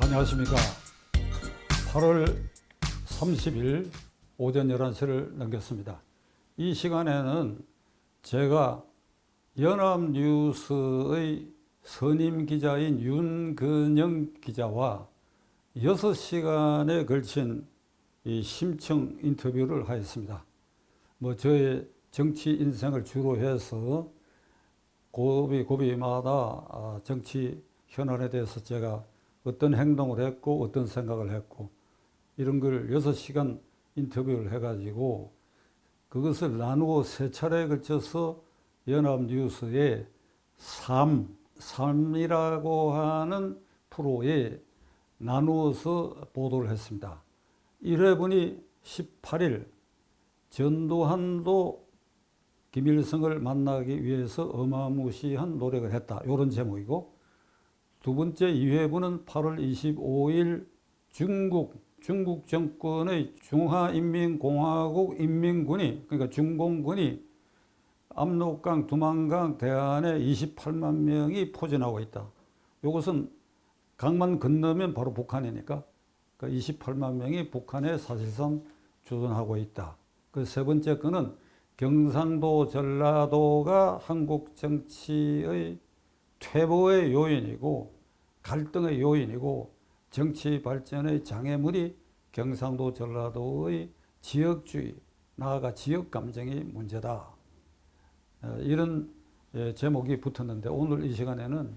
안녕하십니까. 8월 30일 오전 11시를 넘겼습니다. 이 시간에는 제가 연합뉴스의 선임 기자인 윤근영 기자와 6시간에 걸친 이 심층 인터뷰를 하였습니다. 저의 정치 인생을 주로 해서 고비고비마다 정치 현안에 대해서 제가 어떤 행동을 했고 어떤 생각을 했고 이런 걸 6시간 인터뷰를 해가지고 그것을 나누어 3차례에 걸쳐서 연합뉴스의 삶이라고 하는 프로에 나누어서 보도를 했습니다. 1회분이 18일 전두환도 김일성을 만나기 위해서 어마무시한 노력을 했다. 이런 제목이고, 두 번째 2회분은 8월 25일 중국 정권의 중화인민공화국 인민군이, 그러니까 중공군이 압록강, 두만강 대안에 28만 명이 포진하고 있다. 이것은 강만 건너면 바로 북한이니까 28만 명이 북한에 사실상 주둔하고 있다. 그 세 번째 거는 경상도, 전라도가 한국 정치의 퇴보의 요인이고 갈등의 요인이고 정치 발전의 장애물이 경상도, 전라도의 지역주의, 나아가 지역 감정이 문제다. 이런 제목이 붙었는데 오늘 이 시간에는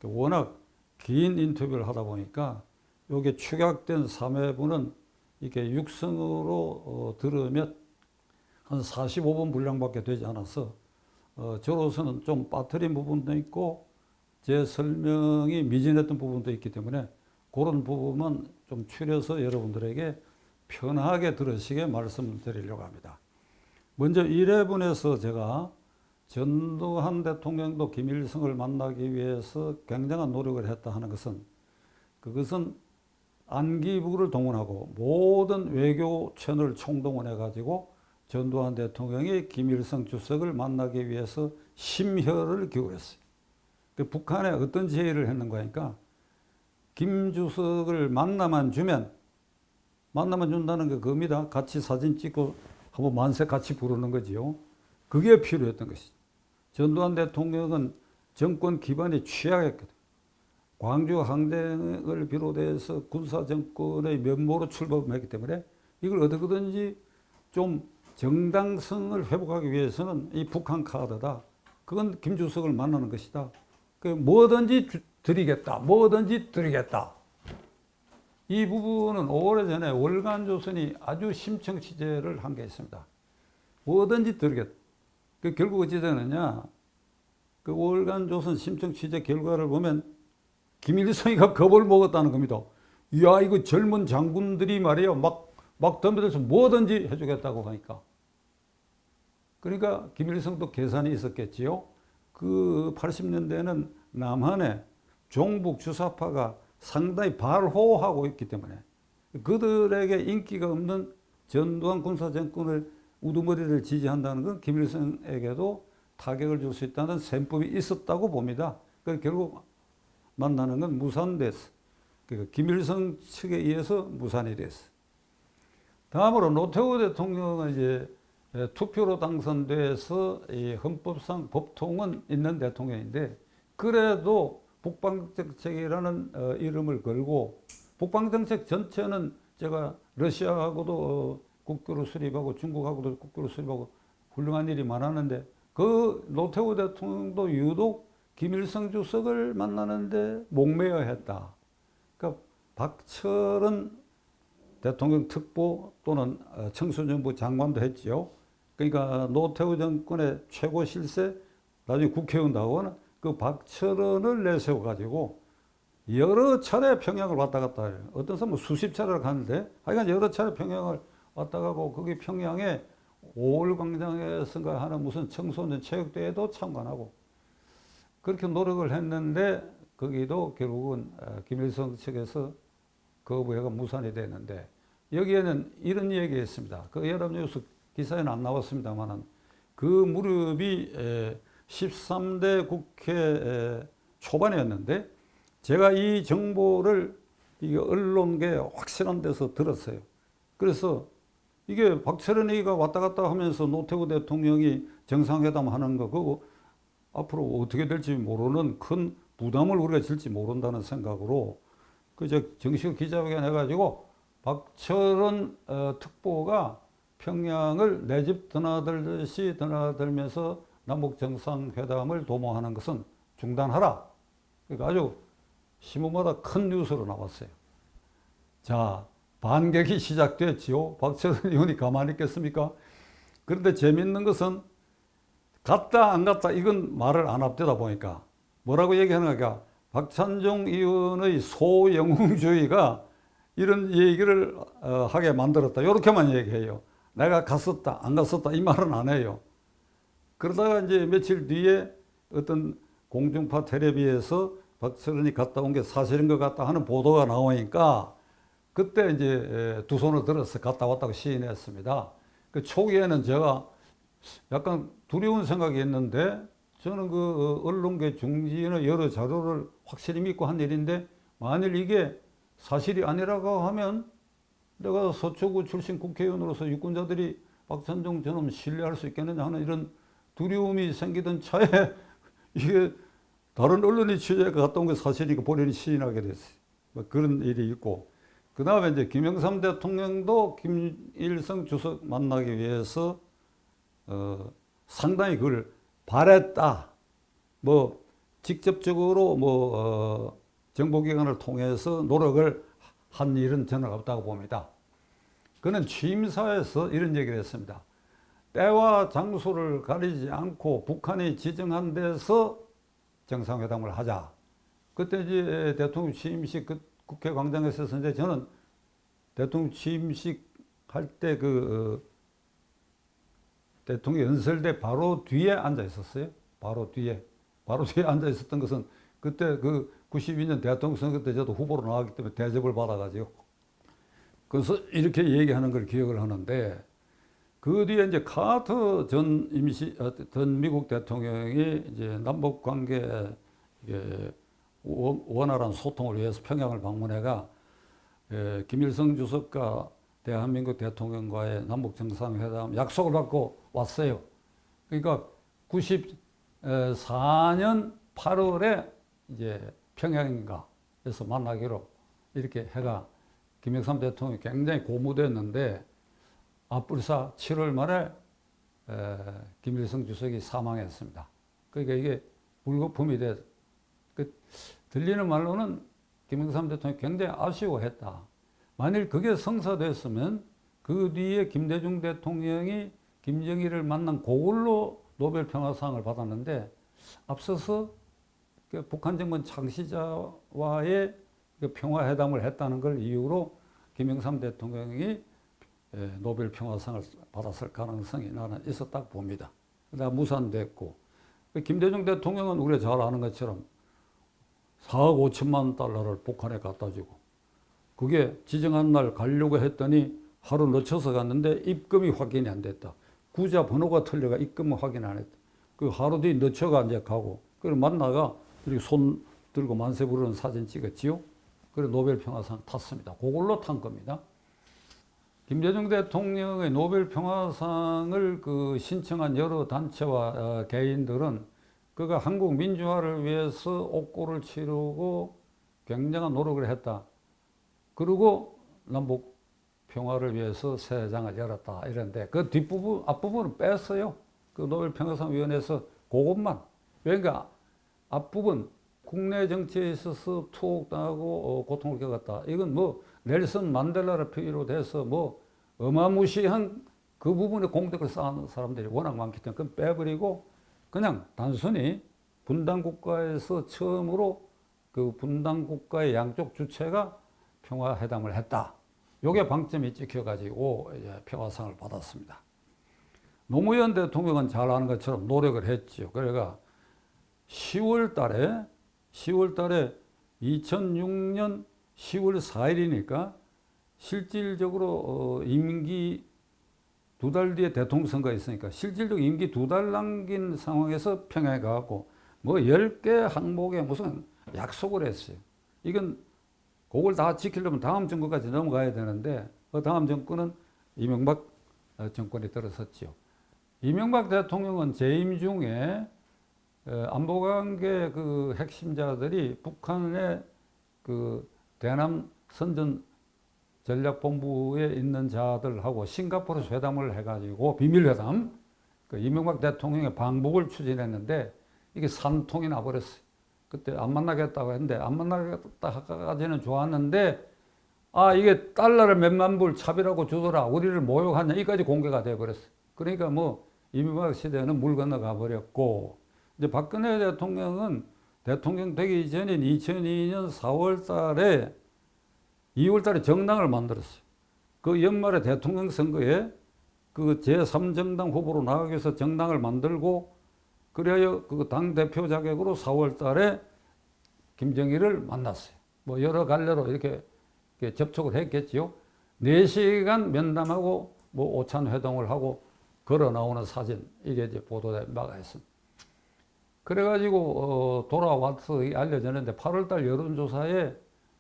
워낙 긴 인터뷰를 하다 보니까 이게 축약된 3회분은 이게 육성으로 들으면 한 45분 분량밖에 되지 않아서 저로서는 좀 빠뜨린 부분도 있고 제 설명이 미진했던 부분도 있기 때문에 그런 부분만 좀 추려서 여러분들에게 편하게 들으시게 말씀드리려고 합니다. 먼저 1회분에서 제가 전두환 대통령도 김일성을 만나기 위해서 굉장한 노력을 했다 하는 그것은 안기부를 동원하고 모든 외교 채널을 총동원해가지고 전두환 대통령이 김일성 주석을 만나기 위해서 심혈을 기울였어요. 북한에 어떤 제의를 했는가 하니까 김 주석을 만나만 준다는 게 그겁니다. 같이 사진 찍고 한번 만세 같이 부르는 거지요. 그게 필요했던 것이죠. 전두환 대통령은 정권 기반이 취약했거든. 광주 항쟁을 비롯해서 군사정권의 면모로 출범했기 때문에 이걸 어떻게든지 좀 정당성을 회복하기 위해서는 이 북한 카드다. 그건 김 주석을 만나는 것이다. 뭐든지 드리겠다. 이 부분은 오래전에 월간조선이 아주 심층 취재를 한 게 있습니다. 뭐든지 드리겠다. 결국 어찌 되느냐. 월간조선 심층 취재 결과를 보면 김일성이가 겁을 먹었다는 겁니다. 이야, 이거 젊은 장군들이 말이야, 막 덤벼들어서 뭐든지 해주겠다고 하니까. 그러니까 김일성도 계산이 있었겠지요. 그 80년대에는 남한에 종북 주사파가 상당히 발호하고 있기 때문에 그들에게 인기가 없는 전두환 군사정권을 우두머리를 지지한다는 건 김일성에게도 타격을 줄 수 있다는 셈법이 있었다고 봅니다. 그래서 결국 만나는 건 무산됐어. 그러니까 김일성 측에 의해서 무산이 됐어. 다음으로 노태우 대통령은 이제 투표로 당선돼서 이 헌법상 법통은 있는 대통령인데 그래도 북방정책이라는 이름을 걸고 북방정책 전체는 제가 러시아하고도 국교를 수립하고 중국하고도 국교를 수립하고 훌륭한 일이 많았는데 그 노태우 대통령도 유독 김일성 주석을 만나는데 목매어 했다. 그러니까 박철은 대통령 특보 또는 청소년부 장관도 했지요. 그러니까 노태우 정권의 최고 실세, 나중에 국회의원도 하고는 그 박철원을 내세워가지고 여러 차례 평양을 왔다 갔다 해요. 어떤 사람은 수십 차례를 가는데 하여간 여러 차례 평양을 왔다 가고 거기 평양에 5월 광장에서인가 하는 무슨 청소년 체육대회도 참관하고 그렇게 노력을 했는데 거기도 결국은 김일성 측에서 거부해가 무산이 됐는데 여기에는 이런 얘기가 있습니다. 그 연합뉴스 기사에는 안 나왔습니다만 그 무렵이 13대 국회 초반이었는데 제가 이 정보를 이게 언론계 확실한 데서 들었어요. 그래서 이게 박철원이가 왔다 갔다 하면서 노태우 대통령이 정상회담 하는 거 그거 앞으로 어떻게 될지 모르는 큰 부담을 우리가 질지 모른다는 생각으로 그저 정식 기자회견 해가지고 박철원 특보가 평양을 내 집 드나들듯이 드나들면서 남북 정상회담을 도모하는 것은 중단하라. 그러니까 아주 신문마다 큰 뉴스로 나왔어요. 자, 반격이 시작됐지요. 박철원 의원이 가만히 있겠습니까? 그런데 재밌는 것은 갔다 안 갔다 이건 말을 안 앞대다 보니까 뭐라고 얘기하는가? 박찬종 의원의 소영웅주의가 이런 얘기를 하게 만들었다. 이렇게만 얘기해요. 내가 갔었다, 안 갔었다 이 말은 안 해요. 그러다가 이제 며칠 뒤에 어떤 공중파 텔레비에서 박철원이 갔다 온 게 사실인 것 같다 하는 보도가 나오니까 그때 이제 두 손을 들어서 갔다 왔다고 시인했습니다. 그 초기에는 제가 약간 두려운 생각이 있는데 저는 그 언론계 중진의 여러 자료를 확실히 믿고 한 일인데 만일 이게 사실이 아니라고 하면 내가 서초구 출신 국회의원으로서 유권자들이 박찬종 저놈 신뢰할 수 있겠느냐 하는 이런 두려움이 생기던 차에 이게 다른 언론이 취재가 갔다 온 게 사실이니까 본인이 시인하게 됐어요. 뭐 그런 일이 있고 그 다음에 이제 김영삼 대통령도 김일성 주석 만나기 위해서 상당히 그걸 바랬다. 뭐 직접적으로 정보기관을 통해서 노력을 한 일은 저는 없다고 봅니다. 그는 취임사에서 이런 얘기를 했습니다. 때와 장소를 가리지 않고 북한이 지정한 데서 정상회담을 하자. 그때 이제 대통령 취임식 국회 광장에서 이제 저는 대통령 취임식 할 때 대통령 연설대 바로 뒤에 앉아 있었어요. 바로 뒤에 앉아 있었던 것은 그때 92년 대통령 선거 때 저도 후보로 나왔기 때문에 대접을 받아가지고 그래서 이렇게 얘기하는 걸 기억을 하는데 그 뒤에 이제 카터 전 미국 대통령이 이제 남북 관계 원활한 소통을 위해서 평양을 방문해가 김일성 주석과 대한민국 대통령과의 남북 정상회담 약속을 받고 왔어요. 그러니까 94년 8월에 이제 평양인가에서 만나기로 이렇게 해가 김영삼 대통령이 굉장히 고무됐는데 앞불사 7월 말에 김일성 주석이 사망했습니다. 그러니까 이게 물거품이 돼 들리는 말로는 김영삼 대통령이 굉장히 아쉬워했다. 만일 그게 성사됐으면 그 뒤에 김대중 대통령이 김정일을 만난 그걸로 노벨 평화상을 받았는데 앞서서 북한 정권 창시자와의 평화회담을 했다는 걸 이유로 김영삼 대통령이 노벨 평화상을 받았을 가능성이 나는 있었다고 봅니다. 그러다 무산됐고 김대중 대통령은 우리가 잘 아는 것처럼 4억 5천만 달러를 북한에 갖다 주고 그게 지정한 날 가려고 했더니 하루 늦춰서 갔는데 입금이 확인이 안 됐다. 구자 번호가 틀려가 입금을 확인 안 했다. 그 하루 뒤 늦춰가 이제 가고 그래 만나가 이렇게 손 들고 만세 부르는 사진 찍었지요. 그래 노벨 평화상 탔습니다. 그걸로 탄 겁니다. 김대중 대통령의 노벨 평화상을 신청한 여러 단체와 개인들은 그가 한국 민주화를 위해서 옥고를 치르고 굉장한 노력을 했다. 그리고 남북 평화를 위해서 새 장을 열었다. 이런데 그 뒷부분, 앞부분은 뺐어요. 그 노벨 평화상 위원회에서 그것만. 그러니까 앞부분 국내 정치에 있어서 투옥당하고 고통을 겪었다. 이건 넬슨 만델라를 필요로 해서 어마무시한 그 부분에 공덕을 쌓은 사람들이 워낙 많기 때문에 그건 빼버리고 그냥 단순히 분단국가에서 처음으로 그 분단국가의 양쪽 주체가 평화회담을 했다. 요게 방점이 찍혀가지고 이제 평화상을 받았습니다. 노무현 대통령은 잘 아는 것처럼 노력을 했죠. 그러니까 10월 달에 2006년 10월 4일이니까 실질적으로 임기 2달 뒤에 대통령 선거가 있으니까 실질적 임기 2달 남긴 상황에서 평양에 가고 10개 항목에 무슨 약속을 했어요. 이건 그걸 다 지키려면 다음 정권까지 넘어가야 되는데 그 다음 정권은 이명박 정권이 들어섰죠. 이명박 대통령은 재임 중에 안보관계 그 핵심자들이 북한의 그 대남 선전 전략본부에 있는 자들하고 싱가포르 회담을 해가지고 비밀회담, 그 이명박 대통령의 방북을 추진했는데 이게 산통이 나버렸어요. 그때 안 만나겠다고 했는데 안 만나겠다까지는 좋았는데 이게 달러를 몇만 불 차비라고 주더라, 우리를 모욕하냐, 이까지 공개가 돼버렸어요. 그러니까 뭐 이명박 시대는 물 건너가 버렸고, 이제 박근혜 대통령은 대통령 되기 전인 2002년 4월 달에 2월 달에 정당을 만들었어요. 그 연말에 대통령 선거에 그 제3정당 후보로 나가기 위해서 정당을 만들고, 그래야 그 당대표 자격으로 4월 달에 김정일을 만났어요. 뭐 여러 갈래로 이렇게 접촉을 했겠지요. 4시간 면담하고 뭐 오찬 회동을 하고 걸어 나오는 사진, 이게 이제 보도에 나가있습니다. 그래가지고 돌아와서 알려졌는데 8월달 여론조사에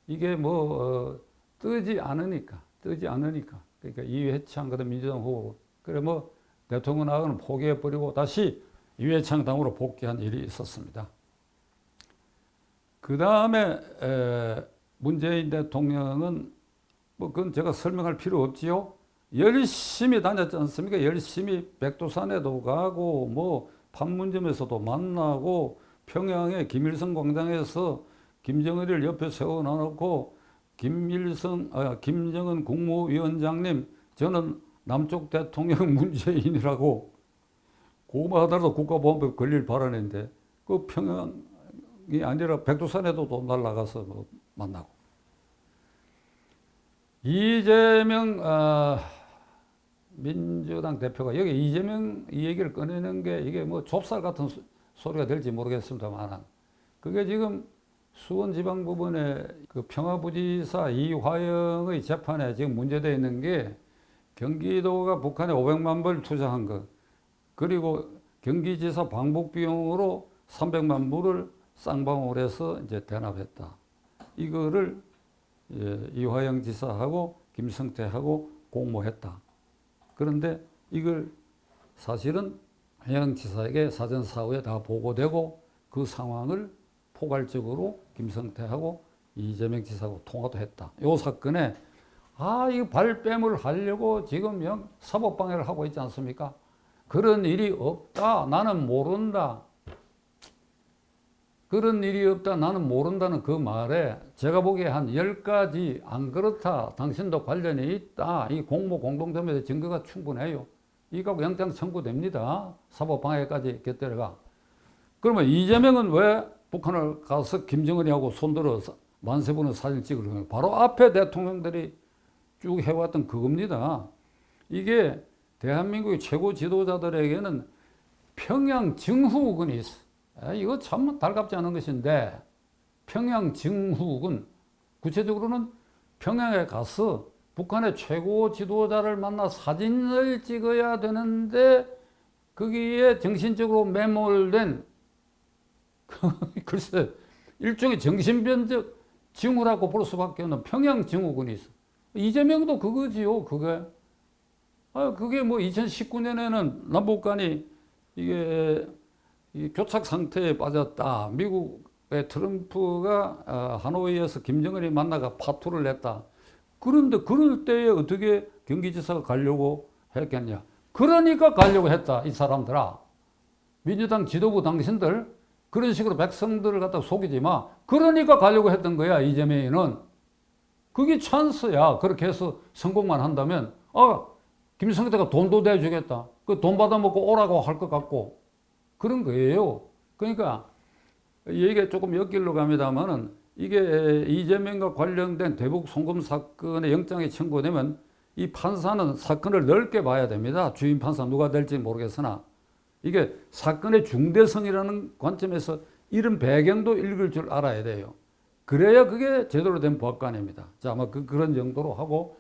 이게 뭐 뜨지 않으니까 그러니까 이회창 그다음 민주당 후보, 그래 뭐 대통령 나가는 포기해버리고 다시 이회창 당으로 복귀한 일이 있었습니다. 그 다음에 문재인 대통령은 뭐 그건 제가 설명할 필요 없지요. 열심히 다녔지 않습니까? 열심히 백두산에도 가고 뭐 판문점에서도 만나고 평양의 김일성 광장에서 김정일을 옆에 세워놔놓고 김정은 국무위원장님, 저는 남쪽 대통령 문재인이라고 고마하더라도 국가보안법 걸릴 발언인데 그 평양이 아니라 백두산에도 또 날아가서 뭐 만나고. 이재명 민주당 대표가 여기 이재명 이 얘기를 꺼내는 게 이게 뭐 좁쌀 같은 소리가 될지 모르겠습니다만, 그게 지금 수원지방법원의 그 평화부지사 이화영의 재판에 지금 문제되어 있는 게 경기도가 북한에 500만 불 투자한 것, 그리고 경기지사 방북 비용으로 300만 불을 쌍방울 해서 이제 대납했다. 이거를 이화영 지사하고 김성태하고 공모했다. 그런데 이걸 사실은 화영 지사에게 사전사후에 다 보고되고 그 상황을 포괄적으로 김성태하고 이재명 지사하고 통화도 했다. 이 사건에 이거 발뺌을 하려고 지금 사법방해를 하고 있지 않습니까? 그런 일이 없다, 나는 모른다. 그런 일이 없다, 나는 모른다는 그 말에 제가 보기에 한 10가지 안 그렇다, 당신도 관련이 있다, 이 공모 공동점에 증거가 충분해요. 이거 영장 청구됩니다. 사법방해까지 곁들여가. 그러면 이재명은 왜 북한을 가서 김정은이하고 손들어 만세부는 사진 찍으려고? 바로 앞에 대통령들이 쭉 해왔던 그겁니다. 이게 대한민국의 최고 지도자들에게는 평양 증후군이 있어. 이거 참 달갑지 않은 것인데, 평양 증후군, 구체적으로는 평양에 가서 북한의 최고 지도자를 만나 사진을 찍어야 되는데 거기에 정신적으로 매몰된 글쎄 일종의 정신변적 징후라고 볼 수밖에 없는 평양 증후군이 있어. 이재명도 그거지요. 그게 뭐 2019년에는 남북 간이 이게 교착 상태에 빠졌다. 미국의 트럼프가 하노이에서 김정은이 만나가 파토를 냈다. 그런데 그럴 때에 어떻게 경기지사가 가려고 했겠냐. 그러니까 가려고 했다, 이 사람들아. 민주당 지도부 당신들 그런 식으로 백성들을 갖다 속이지 마. 그러니까 가려고 했던 거야, 이재명이는. 그게 찬스야. 그렇게 해서 성공만 한다면 김성태가 돈도 대주겠다. 그 돈 받아먹고 오라고 할 것 같고 그런 거예요. 그러니까 얘기가 조금 옆길로 갑니다만은 이게 이재명과 관련된 대북 송금 사건의 영장이 청구되면 이 판사는 사건을 넓게 봐야 됩니다. 주임 판사 누가 될지 모르겠으나 이게 사건의 중대성이라는 관점에서 이런 배경도 읽을 줄 알아야 돼요. 그래야 그게 제대로 된 법관입니다. 자, 아마 그런 정도로 하고,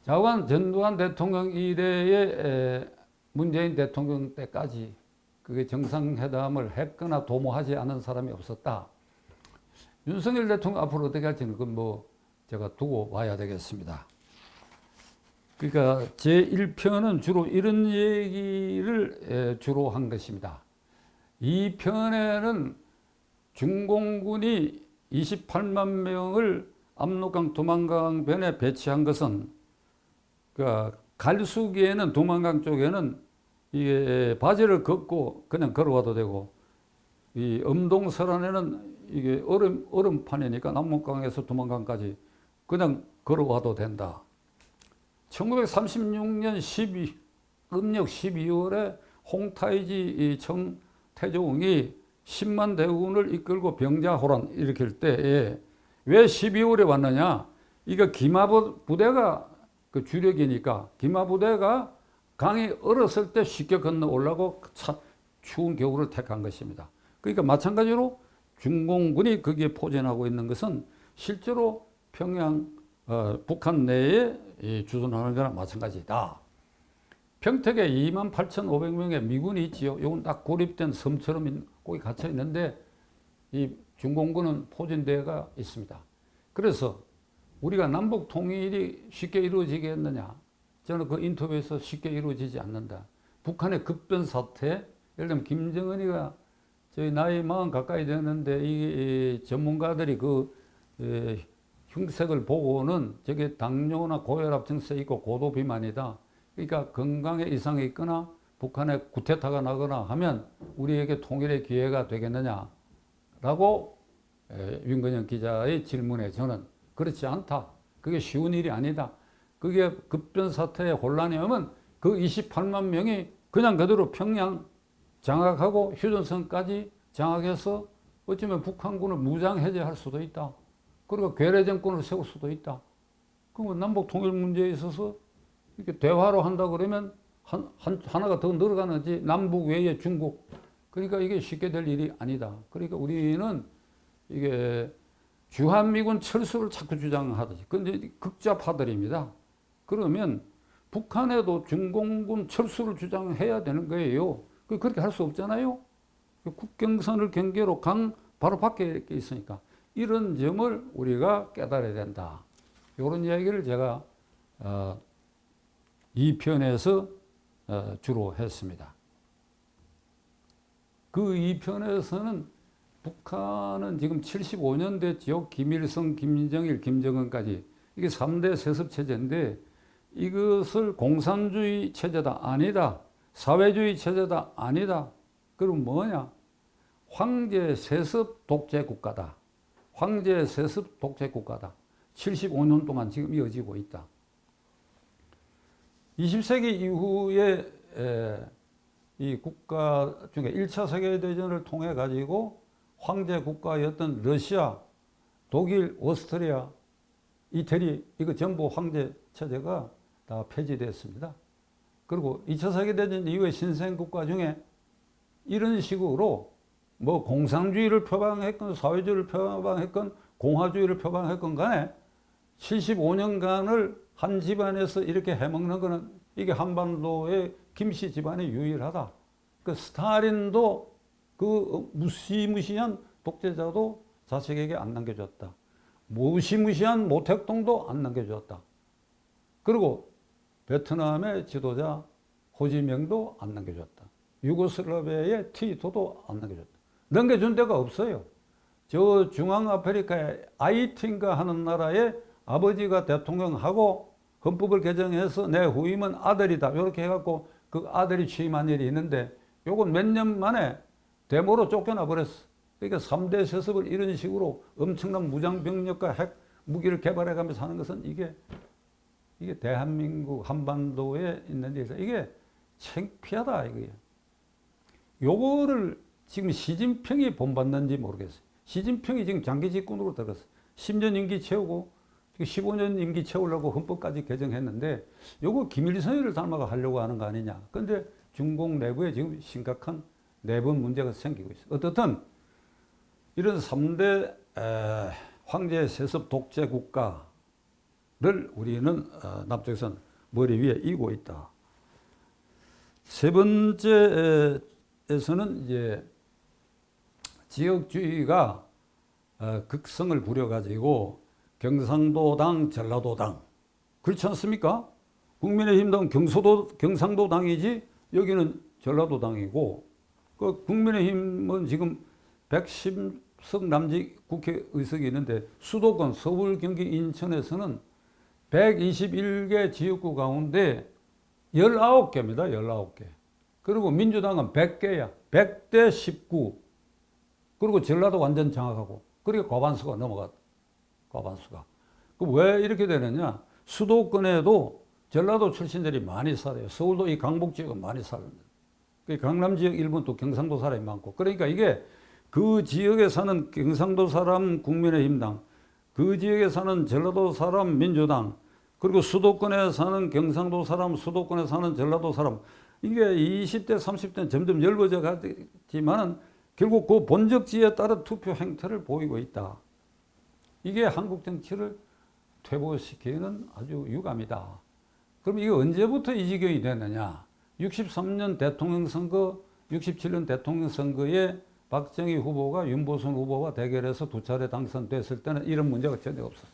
자관 전두환 대통령 이래의 문재인 대통령 때까지 그게 정상회담을 했거나 도모하지 않은 사람이 없었다. 윤석열 대통령 앞으로 어떻게 할지는 그건 뭐 제가 두고 와야 되겠습니다. 그러니까 제1편은 주로 이런 얘기를 주로 한 것입니다. 2편에는 중공군이 28만 명을 압록강 두만강변에 배치한 것은 그러니까 갈수기에는 두만강 쪽에는 이게 바지를 걷고 그냥 걸어와도 되고 이 음동설안에는 이게 얼음판이니까 압록강에서 두만강까지 그냥 걸어와도 된다. 1936년 음력 12월에 홍타이지 청태종이 10만 대군을 이끌고 병자호란 일으킬 때에 왜 12월에 왔느냐? 이거 기마부대가 그 주력이니까 기마부대가 강이 얼었을 때 쉽게 건너 올라고 추운 겨울을 택한 것입니다. 그러니까 마찬가지로 중공군이 거기에 포진하고 있는 것은 실제로 평양 북한 내에 주둔하는 거나 마찬가지다. 평택에 28,500명의 미군이 있지요. 이건 딱 고립된 섬처럼 거기 갇혀 있는데 이 중공군은 포진대가 있습니다. 그래서 우리가 남북 통일이 쉽게 이루어지겠느냐? 저는 그 인터뷰에서 쉽게 이루어지지 않는다. 북한의 급변 사태, 예를 들면 김정은이가 저희 나이 40 가까이 되는데 이 전문가들이 그 흉색을 보고는 저게 당뇨나 고혈압 증세 있고 고도 비만이다. 그러니까 건강에 이상이 있거나 북한에 쿠데타가 나거나 하면 우리에게 통일의 기회가 되겠느냐라고 윤건영 기자의 질문에 저는 그렇지 않다. 그게 쉬운 일이 아니다. 그게 급변 사태의 혼란이 오면 그 28만 명이 그냥 그대로 평양 장악하고 휴전선까지 장악해서 어쩌면 북한군을 무장 해제할 수도 있다. 그리고 괴뢰 정권을 세울 수도 있다. 그러면 남북 통일 문제에 있어서 이렇게 대화로 한다 그러면 하나가 더 늘어가는지 남북 외에 중국. 그러니까 이게 쉽게 될 일이 아니다. 그러니까 우리는 이게 주한미군 철수를 자꾸 주장하듯이. 근데 극좌파들입니다. 그러면 북한에도 중공군 철수를 주장해야 되는 거예요. 그렇게 할 수 없잖아요. 국경선을 경계로 강 바로 밖에 있으니까. 이런 점을 우리가 깨달아야 된다. 이런 이야기를 제가 2편에서 주로 했습니다. 그 2편에서는 북한은 지금 75년 됐죠. 김일성, 김정일, 김정은까지. 이게 3대 세습체제인데 이것을 공산주의 체제다. 아니다. 사회주의 체제다. 아니다. 그럼 뭐냐? 황제 세습 독재 국가다. 황제 세습 독재 국가다. 75년 동안 지금 이어지고 있다. 20세기 이후에 이 국가 중에 1차 세계대전을 통해 가지고 황제 국가였던 러시아, 독일, 오스트리아, 이태리 이거 전부 황제 체제가 다 폐지됐습니다. 그리고 2차 세계대전 이후에 신생국가 중에 이런 식으로 뭐 공산주의를 표방했건 사회주의를 표방했건 공화주의를 표방했건 간에 75년간을 한 집안에서 이렇게 해먹는 거는 이게 한반도의 김씨 집안이 유일하다. 그 스탈린도 그 무시무시한 독재자도 자식에게 안 남겨줬다. 무시무시한 모택동도 안 남겨줬다. 그리고 베트남의 지도자 호지명도 안 남겨줬다. 유고슬라비아의 티토도 안 남겨줬다. 넘겨준 데가 없어요. 저 중앙아프리카의 아이틴가 하는 나라의 아버지가 대통령하고 헌법을 개정해서 내 후임은 아들이다. 이렇게 해갖고 그 아들이 취임한 일이 있는데 요건 몇 년 만에 데모로 쫓겨나 버렸어. 그러니까 3대 세습을 이런 식으로 엄청난 무장병력과 핵 무기를 개발해가면서 하는 것은 이게 대한민국 한반도에 있는 일이다. 이게 창피하다 이거예요. 요거를 지금 시진핑이 본받는지 모르겠어요. 시진핑이 지금 장기 집권으로 들어갔어. 10년 임기 채우고 15년 임기 채우려고 헌법까지 개정했는데 요거 김일성을 닮아가 하려고 하는 거 아니냐. 근데 중공 내부에 지금 심각한 내부 문제가 생기고 있어요. 어떻든 이런 3대 황제 세습 독재 국가를 우리는 남쪽에서는 머리 위에 이고 있다. 세 번째에서는 이제 지역주의가 극성을 부려가지고 경상도당, 전라도당. 그렇지 않습니까? 국민의힘당 경상도당이지 여기는 전라도당이고, 그 국민의힘은 지금 110석 남짓 국회의석이 있는데 수도권 서울, 경기, 인천에서는 121개 지역구 가운데 19개입니다. 19개. 그리고 민주당은 100개야. 100대 19. 그리고 전라도 완전 장악하고. 그러니까 과반수가 넘어갔다. 과반수가. 그 왜 이렇게 되느냐? 수도권에도 전라도 출신들이 많이 살아요. 서울도 이 강북 지역은 많이 살습니다. 강남 지역 일부는 또 경상도 사람이 많고. 그러니까 이게 그 지역에 사는 경상도 사람 국민의힘당, 그 지역에 사는 전라도 사람 민주당, 그리고 수도권에 사는 경상도 사람, 수도권에 사는 전라도 사람, 이게 20대, 30대는 점점 열거져 가지만은 결국 그 본적지에 따른 투표 행태를 보이고 있다. 이게 한국 정치를 퇴보시키는 아주 유감이다. 그럼 이게 언제부터 이 지경이 됐느냐? 63년 대통령 선거, 67년 대통령 선거에 박정희 후보가 윤보선 후보와 대결해서 2차례 당선됐을 때는 이런 문제가 전혀 없었어요.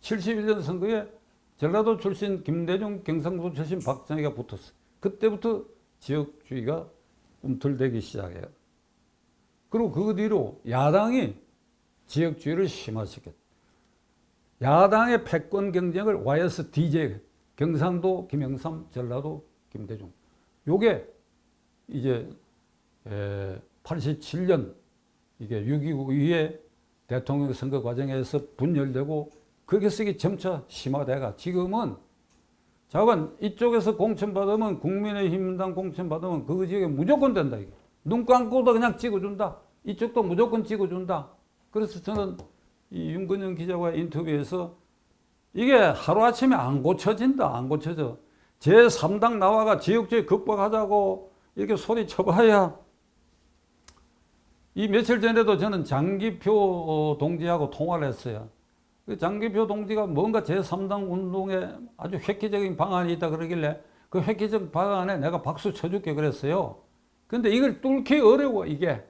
71년 선거에 전라도 출신 김대중, 경상도 출신 박정희가 붙었어요. 그때부터 지역주의가 꿈틀대기 시작해요. 그리고 그 뒤로 야당이 지역주의를 심화시켰다. 야당의 패권 경쟁을 YSDJ, 경상도 김영삼, 전라도 김대중. 요게 이제 87년 이게 6.29 이후에 대통령 선거 과정에서 분열되고 그렇게 쓰기 점차 심화돼가 지금은 자관 이쪽에서 공천받으면 국민의힘당 공천받으면 그 지역에 무조건 된다. 이게. 눈 감고도 그냥 찍어준다. 이쪽도 무조건 찍어준다. 그래서 저는 이 윤건영 기자와 인터뷰에서 이게 하루아침에 안 고쳐진다. 안 고쳐져. 제3당 나와가 지역주의 극복하자고 이렇게 소리 쳐봐야. 이 며칠 전에도 저는 장기표 동지하고 통화를 했어요. 장기표 동지가 뭔가 제3당 운동에 아주 획기적인 방안이 있다 그러길래 그 획기적 방안에 내가 박수 쳐줄게 그랬어요. 근데 이걸 뚫기 어려워, 이게.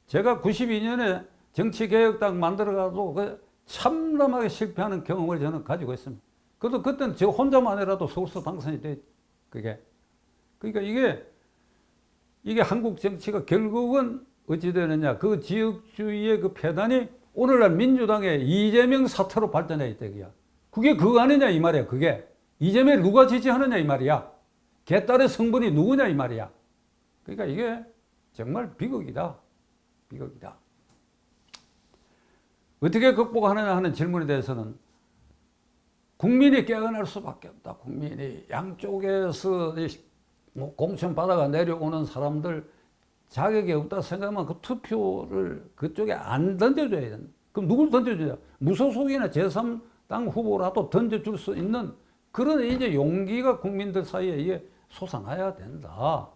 제가 92년에 정치개혁당 만들어가도 그 참담하게 실패하는 경험을 저는 가지고 있습니다. 그래도 그때는 저 혼자만이라도 서울서 당선이 돼, 그게. 그러니까 이게 한국 정치가 결국은 어찌 되느냐. 그 지역주의의 그 폐단이 오늘날 민주당의 이재명 사태로 발전해 있다, 이거야. 그게 그거 아니냐, 이 말이야, 그게. 이재명 누가 지지하느냐, 이 말이야. 개딸의 성분이 누구냐, 이 말이야. 그러니까 이게 정말 비극이다. 비극이다. 어떻게 극복하느냐 하는 질문에 대해서는 국민이 깨어날 수밖에 없다. 국민이 양쪽에서 공천 받아가 내려오는 사람들 자격이 없다 생각하면 그 투표를 그쪽에 안 던져줘야 된다. 그럼 누굴 던져줘야? 무소속이나 제3당 후보라도 던져줄 수 있는 그런 이제 용기가 국민들 사이에 이게 솟아나야 된다.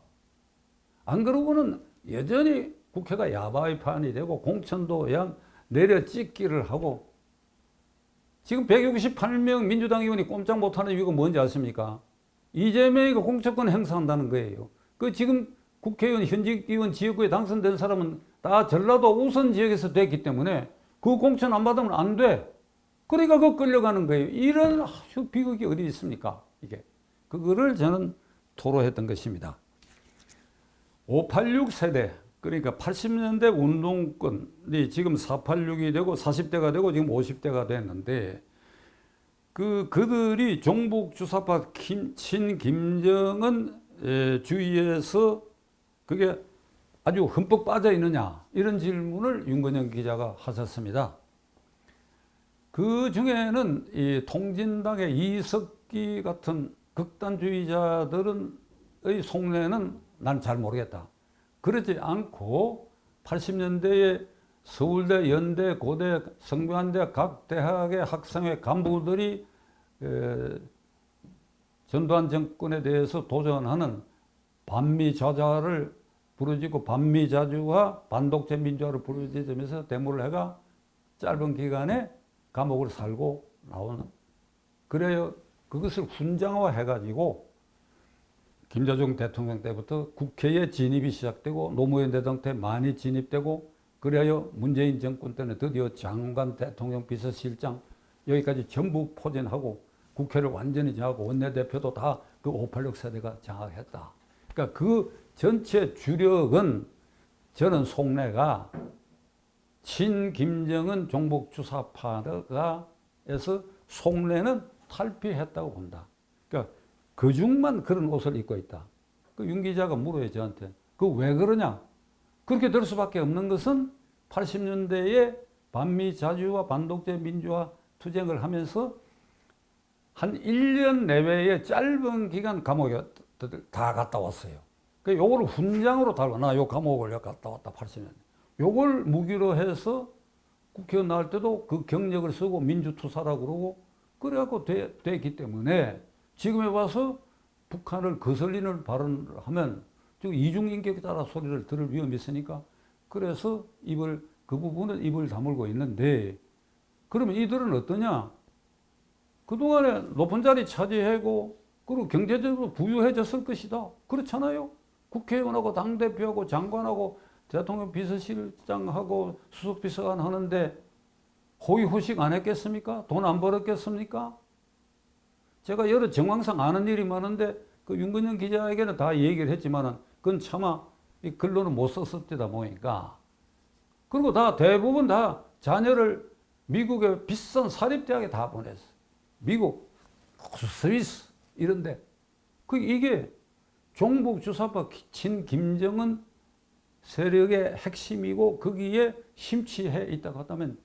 안 그러고는 여전히 국회가 야바이판이 되고 공천도 그냥 내려찍기를 하고 지금 168명 민주당 의원이 꼼짝 못하는 이유가 뭔지 아십니까? 이재명이 공천권 행사한다는 거예요. 그 지금 국회의원, 현직 의원 지역구에 당선된 사람은 다 전라도 우선 지역에서 됐기 때문에 그 공천 안 받으면 안 돼. 그러니까 그 끌려가는 거예요. 이런 아주 비극이 어디 있습니까? 이게. 그거를 저는 토로했던 것입니다. 586 세대, 그러니까 80년대 운동권이 지금 486이 되고 40대가 되고 지금 50대가 됐는데 그들이 종북 주사파 친김정은 주의에서 그게 아주 흠뻑 빠져 있느냐 이런 질문을 윤건영 기자가 하셨습니다. 그 중에는 이 통진당의 이석기 같은 극단주의자들의 속내는 난 잘 모르겠다. 그렇지 않고 80년대에 서울대, 연대, 고대, 성균관대 각 대학의 학생회 간부들이 전두환 정권에 대해서 도전하는 반미자주를 부르짖고 반미자주와 반독재 민주화를 부르짖으면서 데모를 해가 짧은 기간에 감옥을 살고 나오는. 그래요. 그것을 훈장화 해가지고 김대중 대통령 때부터 국회에 진입이 시작되고 노무현 대통령 때 많이 진입되고 그래야 문재인 정권 때는 드디어 장관, 대통령, 비서실장 여기까지 전부 포진하고 국회를 완전히 장악하고 원내대표도 다 그 586 세대가 장악했다. 그러니까 그 전체 주력은 저는 속내가 친김정은 종북주사파가 에서 속내는 탈피했다고 본다. 그러니까 그중만 그런 옷을 입고 있다. 그 윤 기자가 물어요, 저한테. 그 왜 그러냐? 그렇게 될 수밖에 없는 것은 80년대에 반미 자주와 반독재 민주화 투쟁을 하면서 한 1년 내외의 짧은 기간 감옥에 다 갔다 왔어요. 그 요걸 훈장으로 달고, 나 요 감옥을 갔다 왔다, 80년. 요걸 무기로 해서 국회의원 나올 때도 그 경력을 쓰고 민주투사라고 그러고, 그래갖고 됐기 때문에 지금에 와서 북한을 거슬리는 발언을 하면 즉 이중인격에 따라 소리를 들을 위험이 있으니까 그래서 그 부분은 입을 다물고 있는데, 그러면 이들은 어떠냐? 그동안에 높은 자리 차지하고 그리고 경제적으로 부유해졌을 것이다. 그렇잖아요. 국회의원하고 당대표하고 장관하고 대통령 비서실장하고 수석비서관 하는데 호의호식 안 했겠습니까? 돈 안 벌었겠습니까? 제가 여러 정황상 아는 일이 많은데 그 윤건영 기자에게는 다 얘기를 했지만은 그건 차마 이 글로는 못 썼을 때다 보니까. 그리고 다 대부분 다 자녀를 미국의 비싼 사립대학에 다 보냈어. 미국, 스위스 이런데. 이게 종북 주사파 친 김정은 세력의 핵심이고 거기에 심취해 있다고 한다면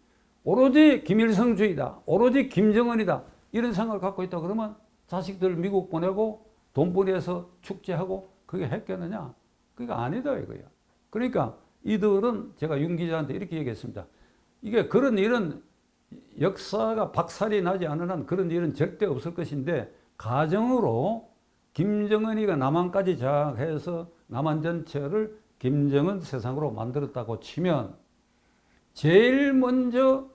오로지 김일성주의다, 오로지 김정은이다 이런 생각을 갖고 있다 그러면 자식들 미국 보내고 돈 보내서 축제하고 그게 했겠느냐? 그게 아니다 이거야. 그러니까 이들은 제가 윤 기자한테 이렇게 얘기했습니다. 이게 그런 일은 역사가 박살이 나지 않은 한 그런 일은 절대 없을 것인데, 가정으로 김정은이가 남한까지 장악해서 남한 전체를 김정은 세상으로 만들었다고 치면 제일 먼저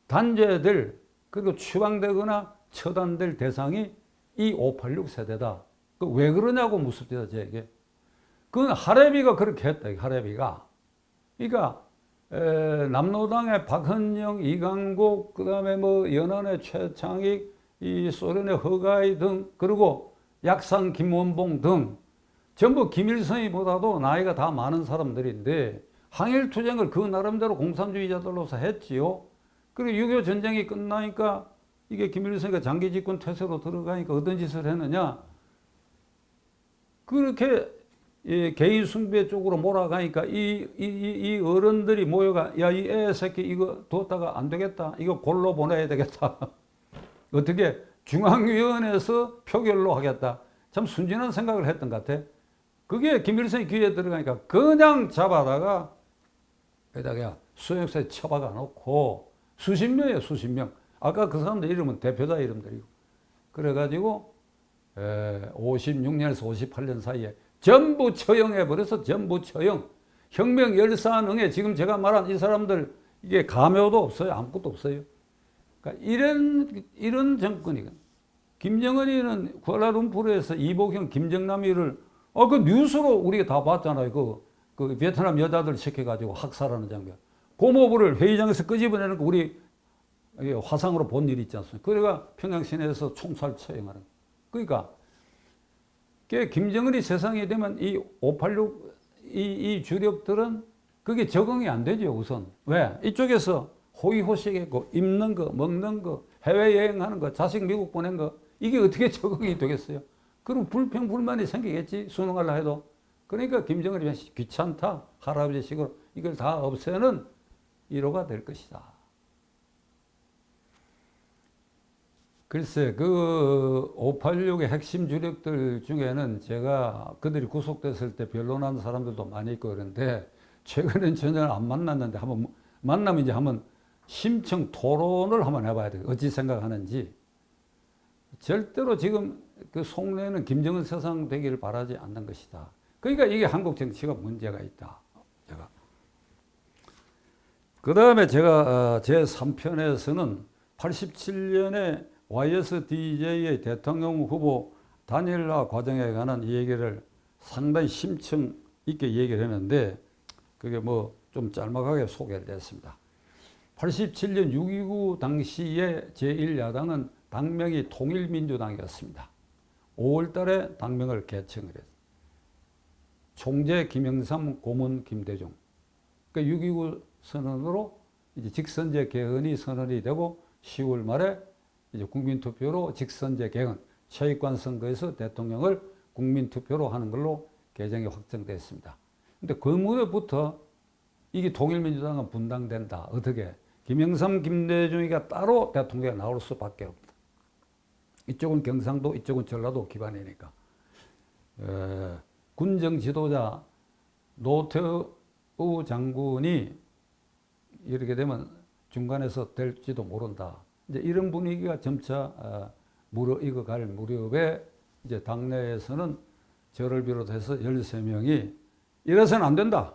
단죄될 그리고 추방되거나 처단될 대상이 이 586 세대다. 왜 그러냐고 묻습니다, 저에게. 그건 하래비가 그렇게 했다, 하래비가. 그러니까 남로당의 박헌영, 이강국, 그 다음에 뭐 연안의 최창익, 이 소련의 허가이 등, 그리고 약산 김원봉 등 전부 김일성이보다도 나이가 다 많은 사람들인데 항일투쟁을 그 나름대로 공산주의자들로서 했지요. 그리고 6.25 전쟁이 끝나니까 이게 김일성이가 장기 집권 태세로 들어가니까 어떤 짓을 했느냐. 그렇게 개인 숭배 쪽으로 몰아가니까 이 어른들이 모여가, 야, 이 애 새끼 이거 뒀다가 안 되겠다. 이거 골로 보내야 되겠다. 어떻게 중앙위원회에서 표결로 하겠다. 참 순진한 생각을 했던 것 같아. 그게 김일성이 귀에 들어가니까 그냥 잡아다가 여기다가 수용소에 처박아 놓고 수십 명이에요, 수십 명. 아까 그 사람들 이름은 대표자 이름들이고. 그래가지고 56년에서 58년 사이에 전부 처형해버려서 전부 처형. 혁명 열사능에 지금 제가 말한 이 사람들 이게 가묘도 없어요. 아무것도 없어요. 그러니까 이런 정권이거든. 김정은이는 쿠알라룸푸르에서 이복형 김정남이를 그 뉴스로 우리가 다 봤잖아요. 그 베트남 여자들 시켜가지고 학살하는 장면. 고모부를 회의장에서 끄집어내는 거 우리 화상으로 본 일이 있지 않습니까? 그래가 평양 시내에서 총살 처형하는. 그러니까 김정은이 세상에 되면 이 586 이 주력들은 그게 적응이 안 되죠, 우선. 왜? 이쪽에서 호의호식했고 입는 거, 먹는 거, 해외여행하는 거, 자식 미국 보낸 거 이게 어떻게 적응이 되겠어요? 그럼 불평불만이 생기겠지, 수능하려 해도. 그러니까 김정은이 귀찮다, 할아버지식으로 이걸 다 없애는 1호가 될 것이다. 글쎄, 그 586의 핵심 주력들 중에는 제가 그들이 구속됐을 때 변론한 사람들도 많이 있고 그런데 최근엔 전혀 안 만났는데 한번 만나면 이제 한번 심층 토론을 한번 해봐야 돼요. 어찌 생각하는지. 절대로 지금 그 속내는 김정은 세상 되기를 바라지 않는 것이다. 그러니까 이게 한국 정치가 문제가 있다. 제가. 그 다음에 제가 제 3편에서는 87년에 YSDJ의 대통령 후보 다니엘라 과정에 관한 얘기를 상당히 심층 있게 얘기를 했는데 그게 뭐 좀 짤막하게 소개를 했습니다. 87년 6.29 당시에 제1야당은 당명이 통일민주당이었습니다. 5월 달에 당명을 개청을 했습니다. 총재 김영삼, 고문 김대중. 그러니까 6.29 선언으로 이제 직선제 개헌이 선언이 되고 10월 말에 이제 국민투표로 직선제 개헌, 최익관 선거에서 대통령을 국민투표로 하는 걸로 개정이 확정됐습니다. 근데 그 무렵부터 이게 통일민주당은 분당된다. 어떻게? 김영삼, 김대중이가 따로 대통령에 나올 수밖에 없다. 이쪽은 경상도, 이쪽은 전라도 기반이니까. 군정 지도자 노태우 장군이 이렇게 되면 중간에서 될지도 모른다. 이제 이런 분위기가 점차 무르익어갈 무렵에 이제 당내에서는 저를 비롯해서 13명이 이래서는 안 된다.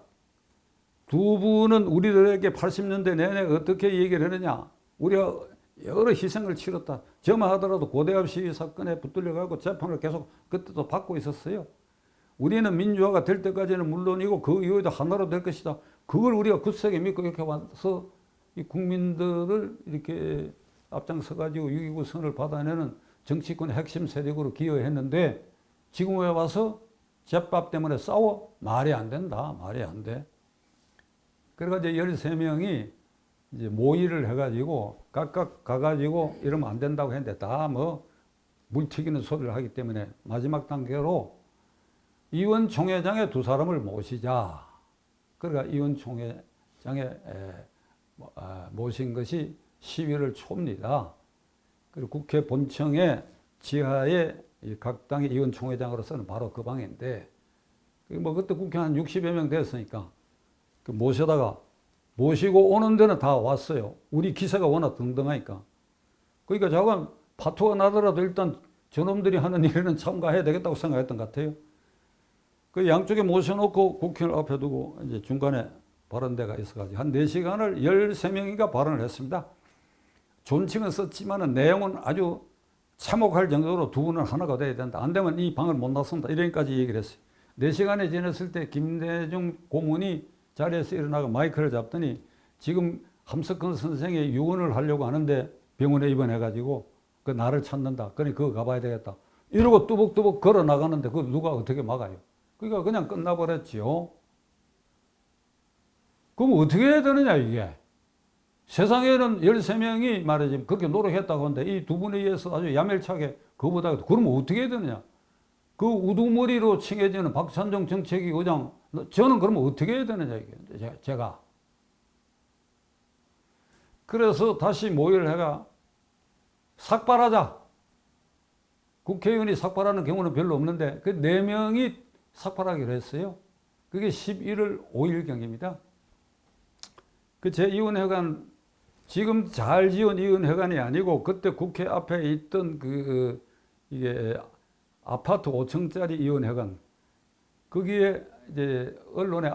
두 분은 우리들에게 80년대 내내 어떻게 얘기를 했느냐. 우리가 여러 희생을 치렀다. 저만 하더라도 고대압 시위 사건에 붙들려가고 재판을 계속 그때도 받고 있었어요. 우리는 민주화가 될 때까지는 물론이고 그 이후에도 하나로 될 것이다. 그걸 우리가 굳세게 믿고 이렇게 와서 이 국민들을 이렇게 앞장서가지고 6.29 선을 받아내는 정치권의 핵심 세력으로 기여했는데 지금에 와서 제밥 때문에 싸워? 말이 안 된다. 말이 안 돼. 그래가지고 13명이 이제 모의를 해가지고 각각 가가지고 이러면 안 된다고 했는데 다 뭐 물 튀기는 소리를 하기 때문에 마지막 단계로 이원 총회장에 두 사람을 모시자. 그러니까 이원 총회장에 모신 것이 11월 초입니다. 그리고 국회 본청의 지하에 각 당의 이원 총회장으로서는 바로 그 방인데 뭐 그때 국회 한 60여 명 됐으니까 모시고 오는 데는 다 왔어요. 우리 기세가 워낙 등등하니까. 그러니까 저건 파토가 나더라도 일단 저놈들이 하는 일에는 참가해야 되겠다고 생각했던 것 같아요. 그 양쪽에 모셔놓고 국회를 앞에 두고 이제 중간에 발언대가 있어가지고 한 4시간을 13명인가 발언을 했습니다. 존칭은 썼지만은 내용은 아주 참혹할 정도로 두 분은 하나가 돼야 된다. 안 되면 이 방을 못 나선다. 이런까지 얘기를 했어요. 4시간이 지났을 때 김대중 고문이 자리에서 일어나고 마이크를 잡더니 지금 함석헌 선생의 유언을 하려고 하는데 병원에 입원해가지고 그 나를 찾는다. 그러니 그거 가봐야 되겠다. 이러고 뚜벅뚜벅 걸어 나가는데 그거 누가 어떻게 막아요? 그러니까 그냥 끝나버렸지요. 그럼 어떻게 해야 되느냐 이게. 세상에는 13명이 말이지 그렇게 노력했다고 하는데 이 두 분에 의해서 아주 야멸차게 그보다 그러면 어떻게 해야 되느냐. 그 우두머리로 칭해지는 박찬종 정책위 의장 저는 그러면 어떻게 해야 되느냐 이게 제가. 그래서 다시 모의를 해가 삭발하자. 국회의원이 삭발하는 경우는 별로 없는데 그 4명이 삭발하기로 했어요. 그게 11월 5일경입니다. 그 제2원회관 지금 잘 지은 이원회관이 아니고 그때 국회 앞에 있던 이게 아파트 5층짜리 이원회관 거기에 이제 언론에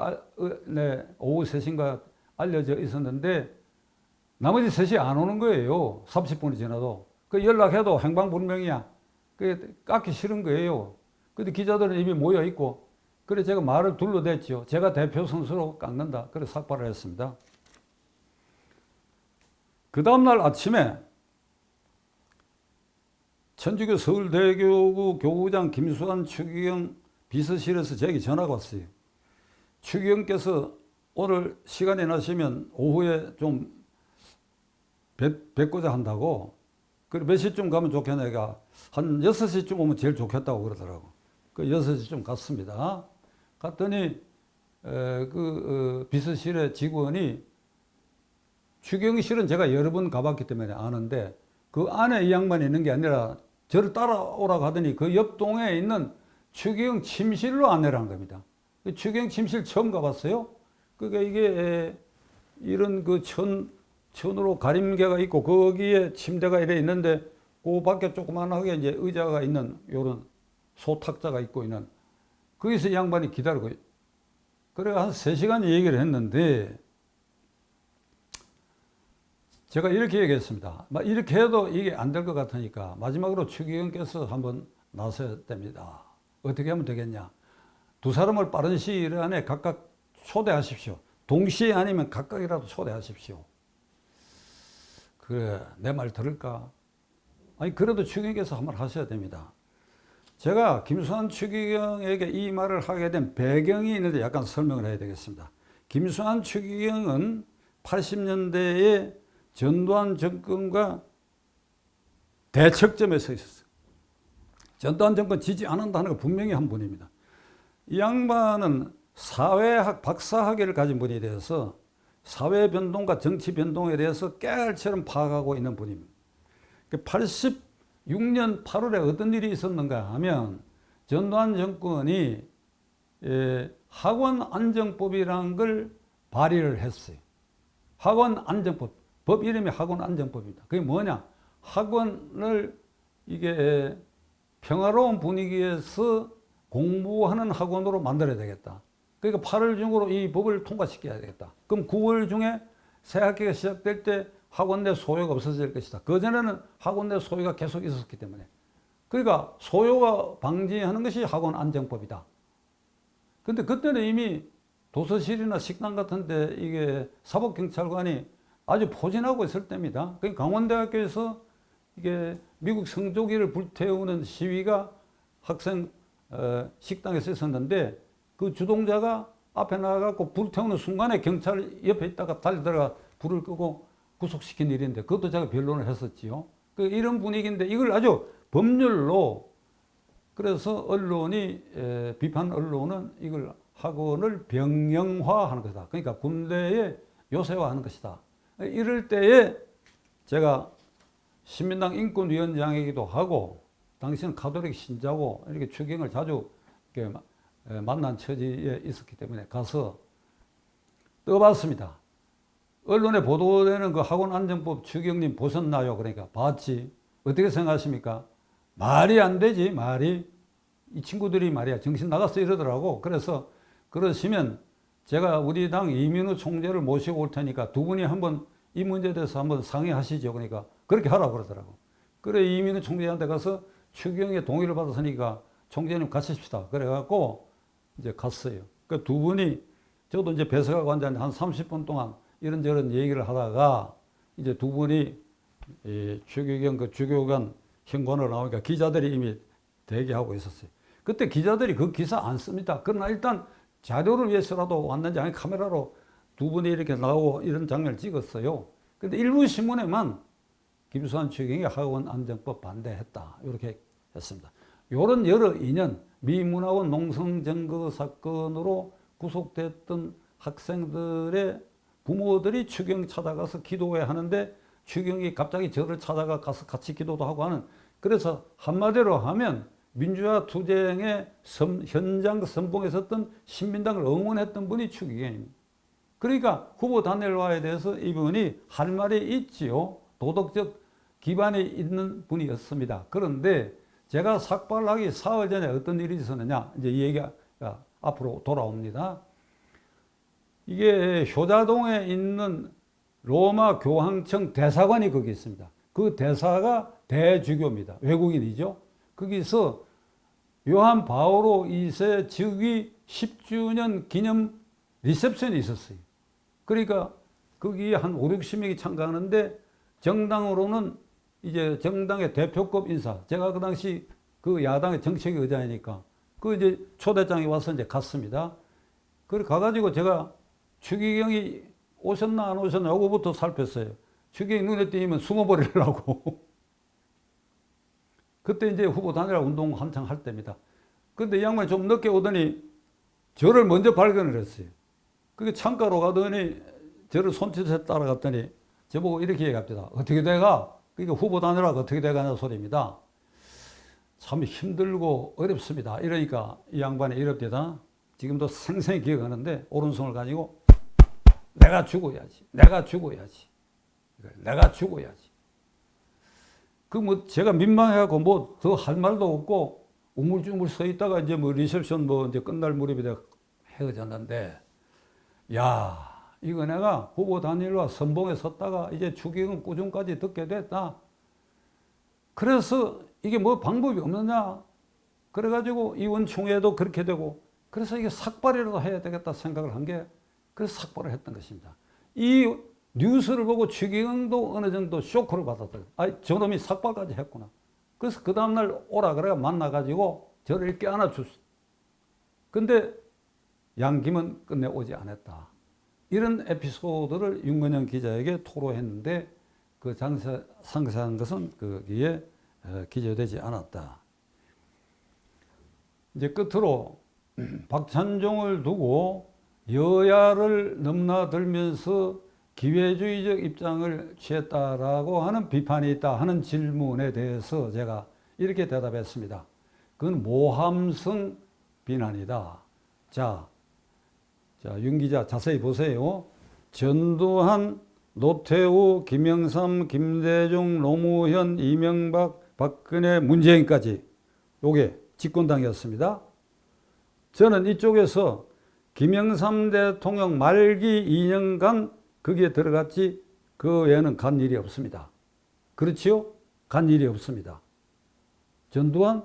오후 3시인가 알려져 있었는데 나머지 3시 안 오는 거예요. 30분이 지나도. 그 연락해도 행방불명이야. 그 깎기 싫은 거예요. 근데 기자들은 이미 모여 있고 그래 제가 말을 둘러댔죠. 제가 대표 선수로 깎는다. 그래서 삭발을 했습니다. 그 다음날 아침에 천주교 서울대교구 교구장 김수환 추기경 비서실에서 제게 전화가 왔어요. 추기경께서 오늘 시간이 나시면 오후에 좀 뵙고자 한다고. 그래 몇 시쯤 가면 좋겠냐. 내가 한 6시쯤 오면 제일 좋겠다고 그러더라고. 그 6시쯤 갔습니다. 갔더니 비서실의 직원이 추경실은 제가 여러 번 가봤기 때문에 아는데 그 안에 이 양반이 있는 게 아니라 저를 따라오라고 하더니 그 옆 동에 있는 추경 침실로 안내를 한 겁니다. 그 추경 침실 처음 가봤어요. 그러니까 이게 이런 그 천으로 가림개가 있고 거기에 침대가 이래 있는데 그 밖에 조그만하게 이제 의자가 있는 요런 소탁자가 있고 있는 거기서 이 양반이 기다리고 그래 한 3시간 얘기를 했는데 제가 이렇게 얘기했습니다. 이렇게 해도 이게 안 될 것 같으니까 마지막으로 추기경께서 한번 나서야 됩니다. 어떻게 하면 되겠냐. 두 사람을 빠른 시일 안에 각각 초대하십시오. 동시에 아니면 각각이라도 초대하십시오. 그래, 내 말 들을까? 아니, 그래도 추경에서 한번 하셔야 됩니다. 제가 김수환 추기경에게 이 말을 하게 된 배경이 있는데 약간 설명을 해야 되겠습니다. 김수환 추기경은 80년대에 전두환 정권과 대척점에 서 있었어요. 전두환 정권 지지 않는다는 거 분명히 한 분입니다. 이 양반은 사회학 박사학위를 가진 분이 되어서 사회 변동과 정치 변동에 대해서 깨알처럼 파악하고 있는 분입니다. 86년 8월에 어떤 일이 있었는가 하면 전두환 정권이 학원 안정법이라는 걸 발의를 했어요. 학원 안정법. 법 이름이 학원 안정법입니다. 그게 뭐냐? 학원을 이게 평화로운 분위기에서 공부하는 학원으로 만들어야 되겠다. 그러니까 8월 중으로 이 법을 통과시켜야 되겠다. 그럼 9월 중에 새 학기가 시작될 때 학원 내 소요가 없어질 것이다. 그전에는 학원 내 소요가 계속 있었기 때문에. 그러니까 소요가 방지하는 것이 학원 안정법이다. 근데 그때는 이미 도서실이나 식당 같은 데 이게 사법경찰관이 아주 포진하고 있을 때입니다. 그러니까 강원대학교에서 이게 미국 성조기를 불태우는 시위가 학생 식당에서 있었는데 그 주동자가 앞에 나가고 불태우는 순간에 경찰 옆에 있다가 달려들어가 불을 끄고 구속시킨 일인데 그것도 제가 변론을 했었지요. 이런 분위기인데 이걸 아주 법률로 그래서 언론이 비판 언론은 이걸 학원을 병영화하는 것이다. 그러니까 군대에 요새화하는 것이다. 이럴 때에 제가 신민당 인권위원장이기도 하고 당시는 가톨릭 신자고 이렇게 추경을 자주 이렇게 만난 처지에 있었기 때문에 가서 떠봤습니다. 언론에 보도되는 그 학원 안정법 추경님 보셨나요? 그러니까 봤지. 어떻게 생각하십니까? 말이 안 되지, 말이. 이 친구들이 말이야 정신 나갔어 이러더라고. 그래서 그러시면 제가 우리 당 이민우 총재를 모시고 올 테니까 두 분이 한번 이 문제에 대해서 한번 상의하시죠. 그러니까 그렇게 하라고 그러더라고. 그래 이민우 총재한테 가서 추경에 동의를 받았으니까 총재님 가십시다. 그래갖고 이제 갔어요. 그 두 분이 저도 이제 배석하고 앉았는데 한 30분 동안 이런저런 얘기를 하다가 이제 두 분이 이 추기경 그 주교관 현관으로 나오니까 기자들이 이미 대기하고 있었어요. 그때 기자들이 그 기사 안 씁니다. 그러나 일단 자료를 위해서라도 왔는지 아니 카메라로 두 분이 이렇게 나오고 이런 장면을 찍었어요. 근데 일부 신문에만 김수환 추경이 학원 안정법 반대했다. 이렇게 했습니다. 이런 여러 인연, 미문화원 농성점거 사건으로 구속됐던 학생들의 부모들이 추경 찾아가서 기도회 하는데 추경이 갑자기 저를 찾아가 가서 같이 기도도 하고 하는 그래서 한마디로 하면 민주화 투쟁의 현장 선봉에 섰던 신민당을 응원했던 분이 추기경입니다. 그러니까 후보 단일화에 대해서 이분이 할 말이 있지요. 도덕적 기반이 있는 분이었습니다. 그런데 제가 삭발하기 사흘 전에 어떤 일이 있었느냐 이제 이 얘기가 앞으로 돌아옵니다. 이게 효자동에 있는 로마 교황청 대사관이 거기 있습니다. 그 대사가 대주교입니다. 외국인이죠. 거기서 요한 바오로 2세 즉위 10주년 기념 리셉션이 있었어요. 그러니까 거기 한 5, 60명이 참가하는데 정당으로는 이제 정당의 대표급 인사, 제가 그 당시 그 야당의 정책위 의장이니까 그 이제 초대장이 와서 이제 갔습니다. 그래 가가지고 제가 추기경이 오셨나 안 오셨나 요거부터 살폈어요. 추기경이 눈에 띄면 숨어버리려고. 그때 이제 후보 단일화 운동 한창 할 때입니다. 근데 이 양반이 좀 늦게 오더니 저를 먼저 발견을 했어요. 그게 창가로 가더니 저를 손짓에 따라갔더니 저보고 이렇게 얘기합니다. 어떻게 돼가? 그러니까 후보 단일화가 어떻게 돼가냐 소리입니다. 참 힘들고 어렵습니다. 이러니까 이 양반이 이럽니다. 지금도 생생히 기억하는데 오른손을 가지고 내가 죽어야지. 내가 죽어야지. 내가 죽어야지. 그 뭐 제가 민망해갖고 뭐 더 할 말도 없고 우물쭈물 서 있다가 이제 뭐 리셉션 뭐 이제 끝날 무렵에 내가 헤어졌는데 야 이거 내가 후보 단일화 선봉에 섰다가 이제 추기경 꾸중까지 듣게 됐다. 그래서 이게 뭐 방법이 없느냐. 그래가지고 이원총회도 그렇게 되고 그래서 이게 삭발이라도 해야 되겠다 생각을 한 게 그래서 삭발을 했던 것입니다. 이 뉴스를 보고 추기경도 어느 정도 쇼크를 받았다. 아, 저놈이 삭발까지 했구나. 그래서 그 다음날 오라 그래가 만나가지고 저를 껴안아 줬어. 근데 양김은 끝내 오지 않았다. 이런 에피소드를 윤건영 기자에게 토로했는데 그 상세한 것은 거기에 기재되지 않았다. 이제 끝으로 박찬종을 두고 여야를 넘나들면서 기회주의적 입장을 취했다라고 하는 비판이 있다 하는 질문에 대해서 제가 이렇게 대답했습니다. 그건 모함성 비난이다. 자, 윤 기자 자세히 보세요. 전두환, 노태우, 김영삼, 김대중, 노무현, 이명박, 박근혜, 문재인까지 요게 집권당이었습니다. 저는 이쪽에서 김영삼 대통령 말기 2년간 거기에 들어갔지 그 외에는 간 일이 없습니다. 그렇지요? 간 일이 없습니다. 전두환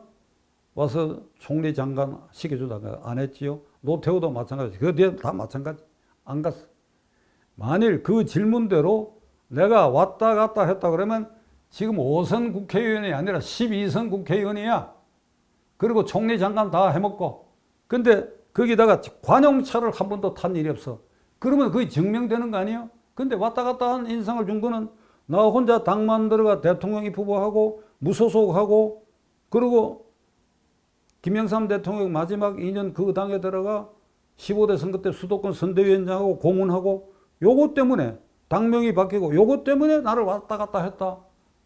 와서 총리 장관 시켜주다가 안 했지요? 노태우도 마찬가지. 그 뒤에 다 마찬가지. 안 갔어. 만일 그 질문대로 내가 왔다 갔다 했다 그러면 지금 5선 국회의원이 아니라 12선 국회의원이야. 그리고 총리 장관 다 해먹고. 근데 거기다가 관용차를 한 번도 탄 일이 없어. 그러면 그게 증명되는 거 아니에요? 근데 왔다 갔다 한 인상을 준 거는 나 혼자 당 만들어가 대통령 후보하고 무소속하고 그리고 김영삼 대통령 마지막 2년 그 당에 들어가 15대 선거 때 수도권 선대위원장하고 고문하고 요것 때문에 당명이 바뀌고 요것 때문에 나를 왔다 갔다 했다.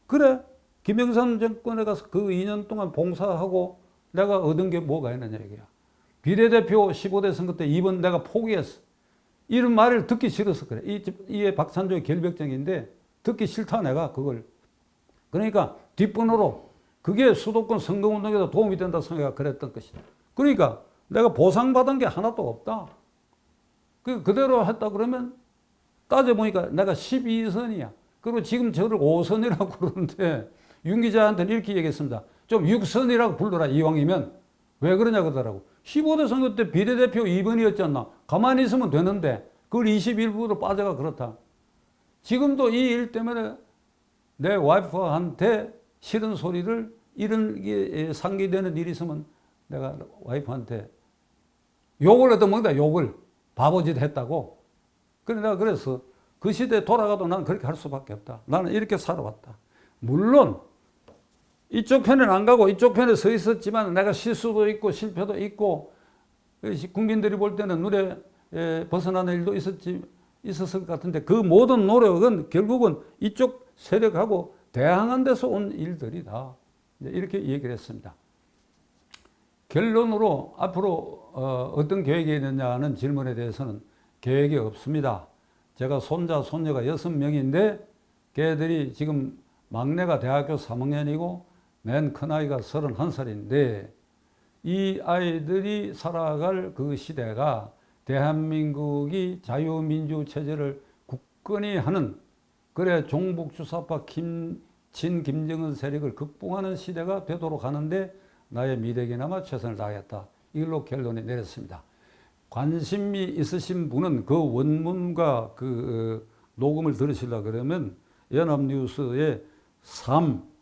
그래 김영삼 정권에 가서 그 2년 동안 봉사하고 내가 얻은 게 뭐가 있느냐 이거야. 비례대표 15대 선거 때 2번 내가 포기했어. 이런 말을 듣기 싫어서 그래. 이게 박찬종의 결벽증인데 듣기 싫다 내가 그걸. 그러니까 뒷번호로 그게 수도권 선거운동에도 도움이 된다 생각해 그랬던 것이다. 그러니까 내가 보상받은 게 하나도 없다. 그대로 했다 그러면 따져보니까 내가 12선이야. 그리고 지금 저를 5선이라고 그러는데 윤 기자한테는 이렇게 얘기했습니다. 좀 6선이라고 불러라 이왕이면. 왜 그러냐 그러더라고. 15대 선거 때 비례대표 2번이었지 않나. 가만히 있으면 되는데 그걸 21부로 빠져가 그렇다. 지금도 이 일 때문에 내 와이프한테 싫은 소리를 이런 게 상기되는 일이 있으면 내가 와이프한테 욕을 해도 먹다 욕을 바보짓 했다고. 그래 내가 그래서 그 시대에 돌아가도 나는 그렇게 할 수밖에 없다. 나는 이렇게 살아왔다. 물론 이쪽 편은 안 가고 이쪽 편에 서 있었지만 내가 실수도 있고 실패도 있고 국민들이 볼 때는 눈에 벗어나는 일도 있었을 것 같은데 그 모든 노력은 결국은 이쪽 세력하고 대항한 데서 온 일들이다. 이렇게 얘기를 했습니다. 결론으로 앞으로 어떤 계획이 있느냐는 질문에 대해서는 계획이 없습니다. 제가 손자, 손녀가 6명인데 걔들이 지금 막내가 대학교 3학년이고 맨 큰아이가 31살인데 이 아이들이 살아갈 그 시대가 대한민국이 자유민주 체제를 굳건히 하는 그래 종북주사파 김정은 세력을 극복하는 시대가 되도록 하는데 나의 미래에나마 최선을 다하겠다. 이걸로 결론이 내렸습니다. 관심이 있으신 분은 그 원문과 그 녹음을 들으시려고 그러면 연합뉴스의 3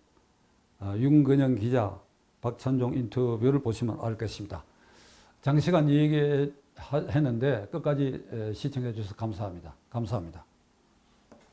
윤건영 기자 박찬종 인터뷰를 보시면 알 것입니다. 장시간 얘기했는데 끝까지 시청해 주셔서 감사합니다. 감사합니다.